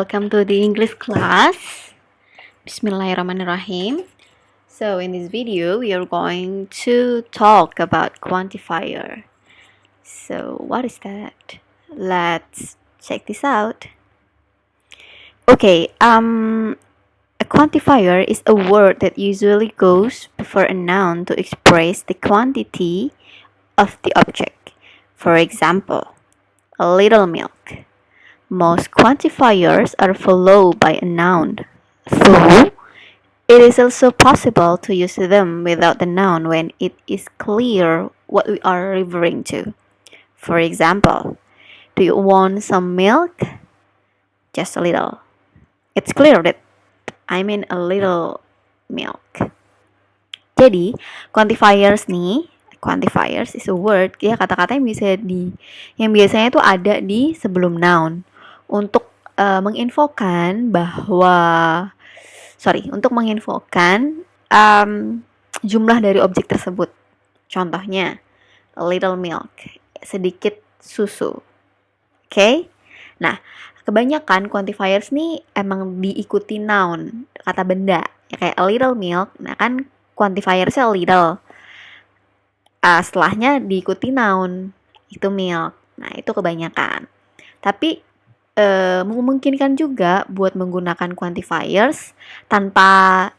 Welcome to the English class. Bismillahirrahmanirrahim. So in this video, we are going to talk about quantifier. So what is that? Let's check this out. Okay, a quantifier is a word that usually goes before a noun to express the quantity of the object. For example, a little milk. Most quantifiers are followed by a noun, though it is also possible to use them without the noun when it is clear what we are referring to. For example, do you want some milk? Just a little. It's clear that I mean a little milk. Jadi, quantifiers is a word, ya kata-kata yang biasanya itu ada di sebelum noun untuk menginfokan jumlah dari objek tersebut. Contohnya, a little milk, sedikit susu. Oke? Nah, kebanyakan quantifiers nih emang diikuti noun, kata benda. Ya, kayak a little milk, nah kan quantifiersnya a little. Setelahnya diikuti noun, itu milk. Nah, itu kebanyakan. Tapi memungkinkan juga buat menggunakan quantifiers tanpa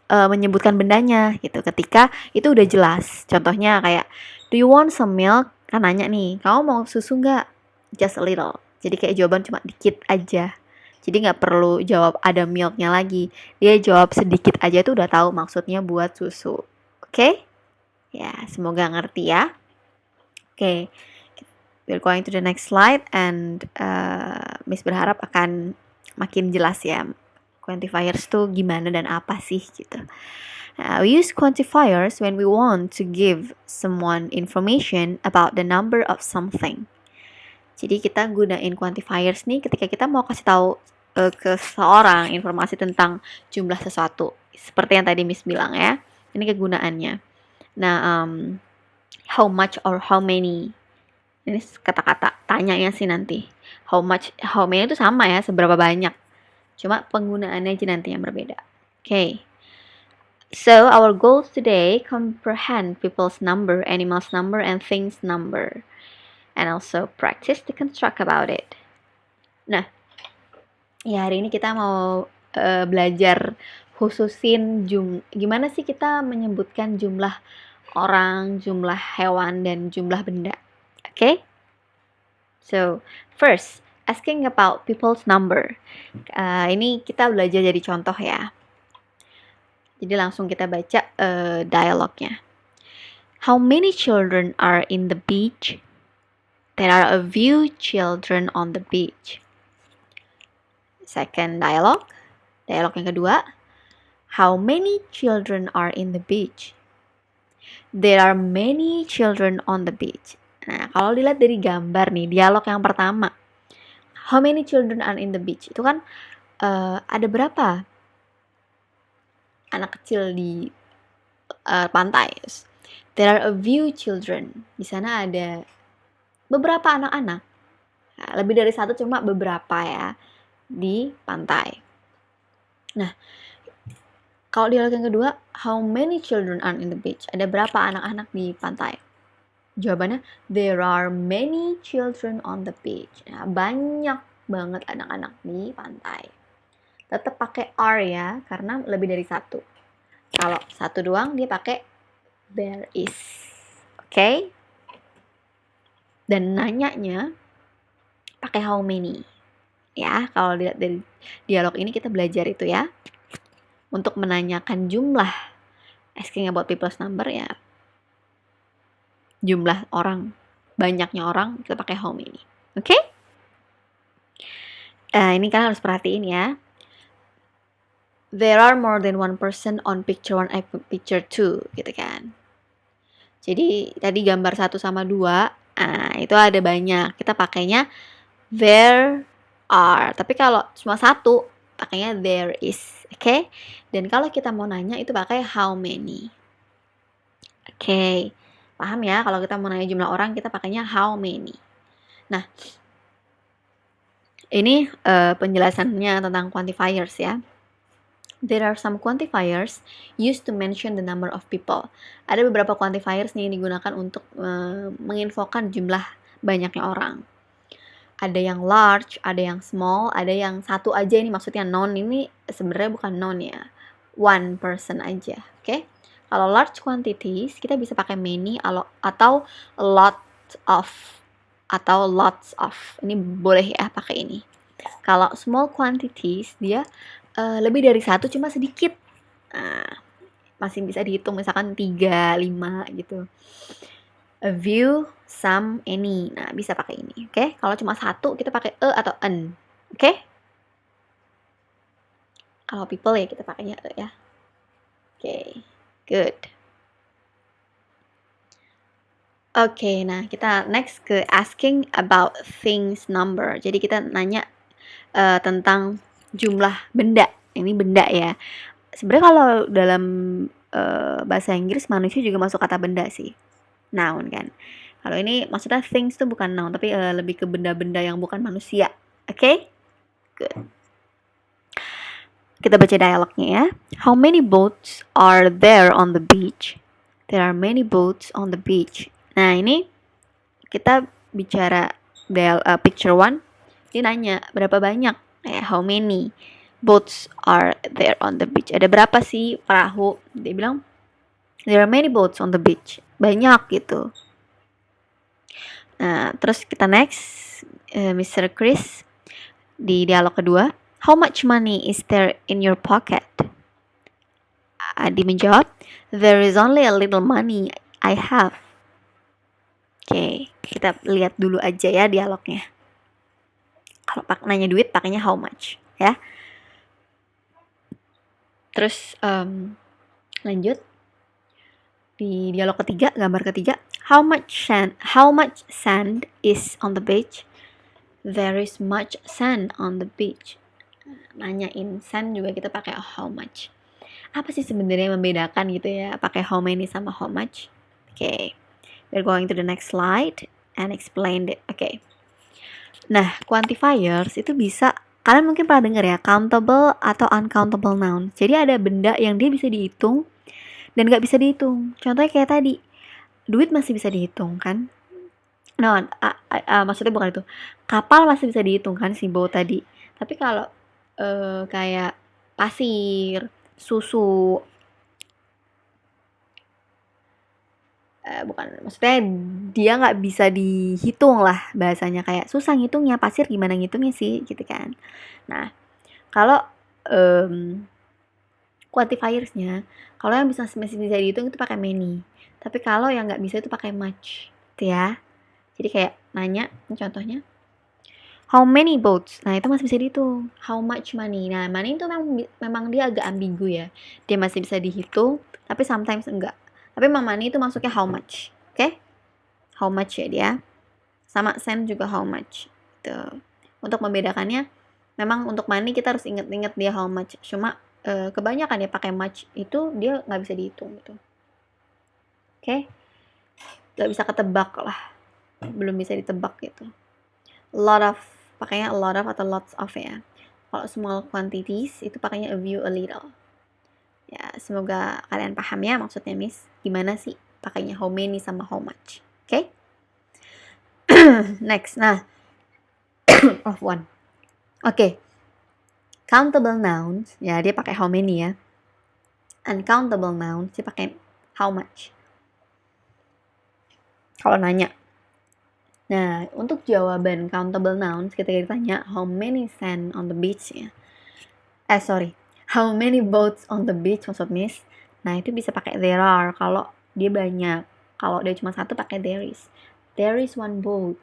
menyebutkan bendanya gitu. Ketika itu udah jelas. Contohnya kayak, do you want some milk? Kan nanya nih, kamu mau susu nggak? Just a little. Jadi kayak jawaban cuma dikit aja. Jadi nggak perlu jawab ada milknya lagi. Dia jawab sedikit aja tuh udah tahu maksudnya buat susu. Oke? Ya, semoga ngerti ya. Oke. We're going to the next slide and Miss berharap akan makin jelas ya quantifiers tuh gimana dan apa sih gitu. We use quantifiers when we want to give someone information about the number of something. Jadi kita gunain quantifiers nih ketika kita mau kasih tahu ke seseorang informasi tentang jumlah sesuatu. Seperti yang tadi Miss bilang ya. Ini kegunaannya. Nah, how much or how many. Ini kata-kata tanyanya sih nanti. How many itu sama ya, seberapa banyak. Cuma penggunaannya aja nanti yang berbeda. Okay. So, our goals today comprehend people's number, animals number, and things number. And also practice to construct about it. Nah, ya hari ini kita mau belajar khususin gimana sih kita menyebutkan jumlah orang, jumlah hewan, dan jumlah benda. Okay? So, first, asking about people's number. Ini kita belajar jadi contoh ya. Jadi langsung kita baca dialognya. How many children are in the beach? There are a few children on the beach. Second dialogue. Dialog yang kedua. How many children are in the beach? There are many children on the beach. Nah, kalau dilihat dari gambar nih, dialog yang pertama. How many children are in the beach? Itu kan ada berapa anak kecil di pantai. There are a few children. Di sana ada beberapa anak-anak. Nah, lebih dari satu, cuma beberapa ya di pantai. Nah, kalau dialog yang kedua, how many children are in the beach? Ada berapa anak-anak di pantai? Jawabannya, there are many children on the beach. Nah, banyak banget anak-anak di pantai. Tetap pakai are ya, karena lebih dari satu. Kalau satu doang, dia pakai there is. Okay? Dan nanyanya pakai how many. Ya, kalau dilihat dari dialog ini kita belajar itu ya. Untuk menanyakan jumlah, asking about people's number ya. Jumlah orang, banyaknya orang, kita pakai how many. Oke? Ini kalian harus perhatiin ya. There are more than one person on picture 1 and picture 2, gitu kan. Jadi, tadi gambar 1 sama 2, itu ada banyak. Kita pakainya there are. Tapi kalau cuma 1, pakainya there is. Oke? Dan kalau kita mau nanya, itu pakai how many. Oke. Paham ya, kalau kita mau nanya jumlah orang, kita pakainya how many. Nah, Ini penjelasannya tentang quantifiers ya. There are some quantifiers used to mention the number of people. Ada beberapa quantifiers nih yang digunakan untuk menginfokan jumlah banyaknya orang. Ada yang large, ada yang small, ada yang satu aja, ini maksudnya non, ini sebenarnya bukan non ya, one person aja, oke? Kalau large quantities kita bisa pakai many atau a lot of atau lots of, ini boleh ya pakai ini. Kalau small quantities dia lebih dari satu cuma sedikit, masih bisa dihitung misalkan 3, 5 gitu. A few, some, any. Nah, bisa pakai ini, oke? Kalau cuma satu, kita pakai a atau an, oke? Kalau people ya kita pakainya a ya. Oke, good. Oke, nah kita next ke asking about things number. Jadi kita nanya tentang jumlah benda. Ini benda ya. Sebenarnya kalau dalam bahasa Inggris manusia juga masuk kata benda sih. Noun kan. Kalau ini maksudnya things tuh bukan noun, tapi lebih ke benda-benda yang bukan manusia. Oke? Good. Kita baca dialognya ya. How many boats are there on the beach? There are many boats on the beach. Nah, ini kita bicara picture one. Dia nanya, berapa banyak? How many boats are there on the beach? Ada berapa sih perahu? Dia bilang, there are many boats on the beach. Banyak gitu. Nah, terus kita next, Mr. Chris di dialog kedua. How much money is there in your pocket? Adi menjawab, there is only a little money I have. Oke, kita lihat dulu aja ya dialognya. Kalau nanya duit, pakainya how much ya. Terus lanjut di dialog ketiga, gambar ketiga. How much sand is on the beach? There is much sand on the beach. Nanyain sand juga kita pakai how much. Apa sih sebenarnya yang membedakan gitu ya, pakai how many sama how much? Oke. We're going to the next slide and explain it. Oke. Nah, quantifiers itu bisa, kalian mungkin pernah dengar ya, countable atau uncountable noun. Jadi ada benda yang dia bisa dihitung dan nggak bisa dihitung. Contohnya kayak tadi, duit masih bisa dihitung kan? No, maksudnya bukan itu. Kapal masih bisa dihitung kan, si boat tadi. Tapi kalau kayak pasir, susu, bukan, maksudnya dia nggak bisa dihitung lah bahasanya, kayak susah ngitungnya, pasir gimana ngitungnya sih gitu kan. Nah, kalau quantifiersnya, kalau yang masih bisa dihitung itu pakai many, tapi kalau yang nggak bisa itu pakai much gitu ya. Jadi kayak nanya, contohnya how many boats, nah itu masih bisa dihitung. How much money, nah money itu memang dia agak ambigu ya, dia masih bisa dihitung tapi sometimes enggak. Tapi memang money itu masuknya how much, oke? How much ya dia. Sama send juga how much. Tuh. Untuk membedakannya, memang untuk money kita harus inget-inget dia how much. Cuma kebanyakan ya pakai much itu dia nggak bisa dihitung gitu. Oke? Nggak bisa ketebak lah. Belum bisa ditebak gitu. Lot of, pakainya a lot of atau lots of ya. Kalau small quantities itu pakainya a few, a little. Ya, semoga kalian paham ya maksudnya Miss. Gimana sih pakainya how many sama how much. Oke? Next. Nah. Of one. Oke. Countable nouns, ya dia pakai how many ya. Uncountable nouns dia pakai how much. Kalau nanya. Nah, untuk jawaban countable nouns kita ditanya how many sand on the beach ya. How many boats on the beach maksud Miss. Nah, itu bisa pakai there are kalau dia banyak. Kalau dia cuma satu pakai there is. There is one boat.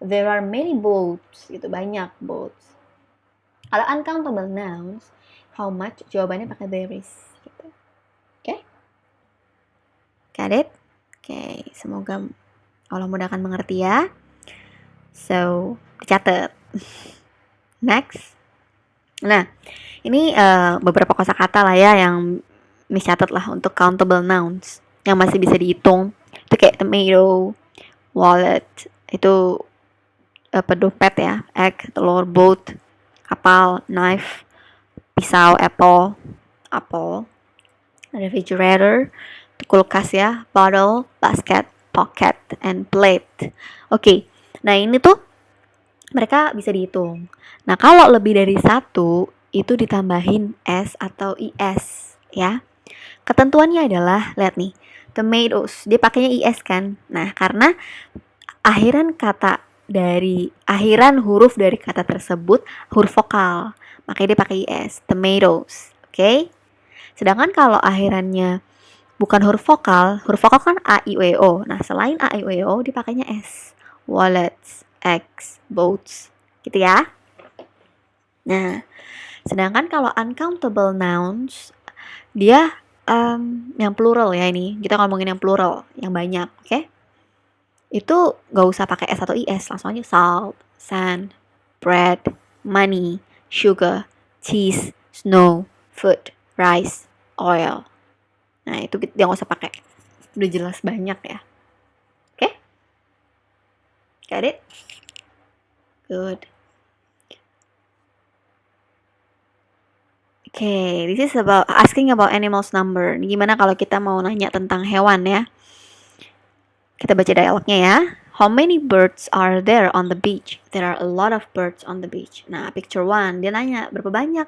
There are many boats. Itu banyak boats. Kalau uncountable nouns, how much jawabannya pakai there is gitu. Oke? Got it? Oke, semoga Allah mudahkan mengerti ya. So, dicatat. Next. Nah, ini beberapa kosakata lah ya yang Miss catat lah untuk countable nouns yang masih bisa dihitung. Itu kayak tomato, wallet, itu dompet ya, egg, telur, boat, kapal, knife, pisau, apple, refrigerator, kulkas ya, bottle, basket, pocket, and plate. Oke, nah ini tuh mereka bisa dihitung. Nah kalau lebih dari satu itu ditambahin s atau is ya. Ketentuannya adalah, lihat nih, tomatoes, dia pakainya is kan. Nah karena akhiran huruf dari kata tersebut huruf vokal, makanya dia pakai is, tomatoes. Oke? Sedangkan kalau akhirannya bukan huruf vokal kan a i u e o. Nah selain a i u e o dipakainya s, wallets, eggs, boats, gitu ya. Nah sedangkan kalau uncountable nouns dia yang plural ya, ini kita ngomongin yang plural, yang banyak, oke? Itu gak usah pakai s atau is, langsung aja salt, sand, bread, money, sugar, cheese, snow, food, rice, oil. Nah itu dia gak usah pakai, udah jelas banyak ya. Oke? Got it? Good. Okay, this is about asking about animals number. Gimana kalau kita mau nanya tentang hewan ya? Kita baca dialognya ya. How many birds are there on the beach? There are a lot of birds on the beach. Nah, picture one, dia nanya berapa banyak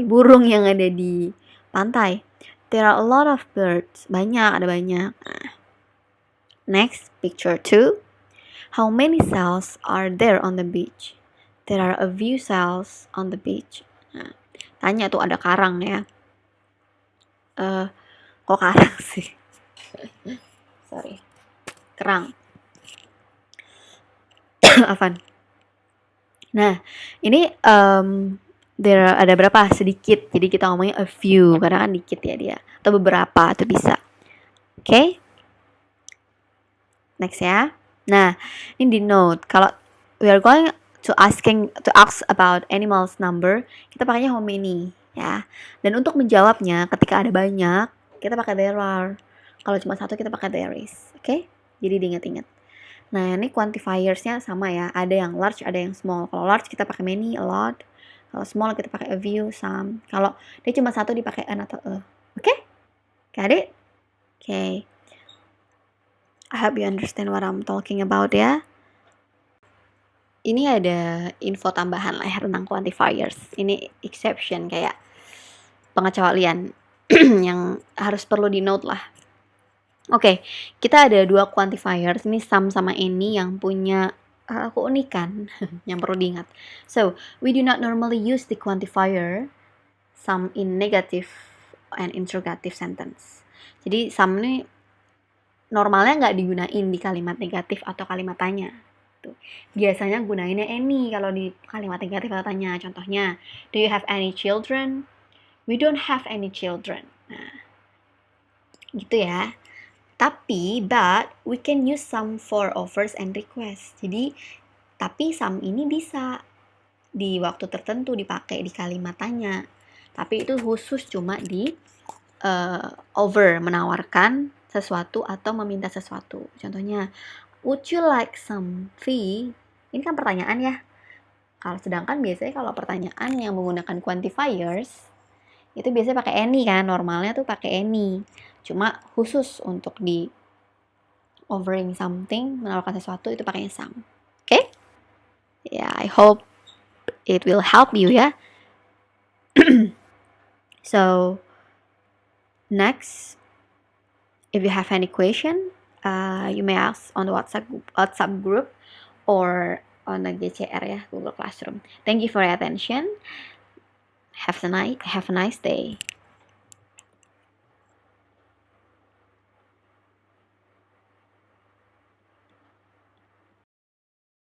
burung yang ada di pantai. There are a lot of birds. Banyak, ada banyak. Nah. Next, picture two. How many cells are there on the beach? There are a few cells on the beach. Nah, tanya tuh ada karang ya. Kok karang sih? Sorry. Kerang. Afan. Nah, ini there ada berapa? Sedikit. Jadi kita ngomongnya a few karena kan dikit ya dia. Atau beberapa atau bisa. Oke? Okay? Next ya. Nah, ini di note kalau we are going to ask about animals number, kita pakainya how many ya. Dan untuk menjawabnya ketika ada banyak, kita pakai there are. Kalau cuma satu kita pakai there is. Oke? Okay? Jadi diingat-ingat. Nah, ini quantifiersnya sama ya. Ada yang large, ada yang small. Kalau large kita pakai many, a lot. Kalau small kita pakai a few, some. Kalau dia cuma satu dipakai an atau a. Oke? Okay? Got it? Oke. Okay. I hope you understand what I'm talking about ya. Ini ada info tambahan lah ya tentang quantifiers. Ini exception kayak pengecualian yang harus perlu di note lah. Oke, kita ada dua quantifiers, ini some sama any yang punya keunikan yang perlu diingat. So, we do not normally use the quantifier some in negative and interrogative sentence. Jadi some ini normalnya nggak digunain di kalimat negatif atau kalimat tanya. Biasanya gunainnya any kalau di kalimat negatif atau tanya. Contohnya, do you have any children? We don't have any children. Nah, gitu ya. Tapi, but, we can use some for offers and requests. Jadi, tapi some ini bisa di waktu tertentu dipakai di kalimat tanya. Tapi itu khusus cuma di offer, menawarkan sesuatu atau meminta sesuatu. Contohnya, would you like some tea? Ini kan pertanyaan ya. Kalau sedangkan biasanya kalau pertanyaan yang menggunakan quantifiers, itu biasanya pakai any kan, normalnya tuh pakai any. Cuma khusus untuk di offering something, menawarkan sesuatu itu pakainya some. Oke? Okay? Ya, I hope it will help you ya. So, next, if you have any question, you may ask on the WhatsApp group or on the GCR ya, Google Classroom. Thank you for your attention. Have a nice day.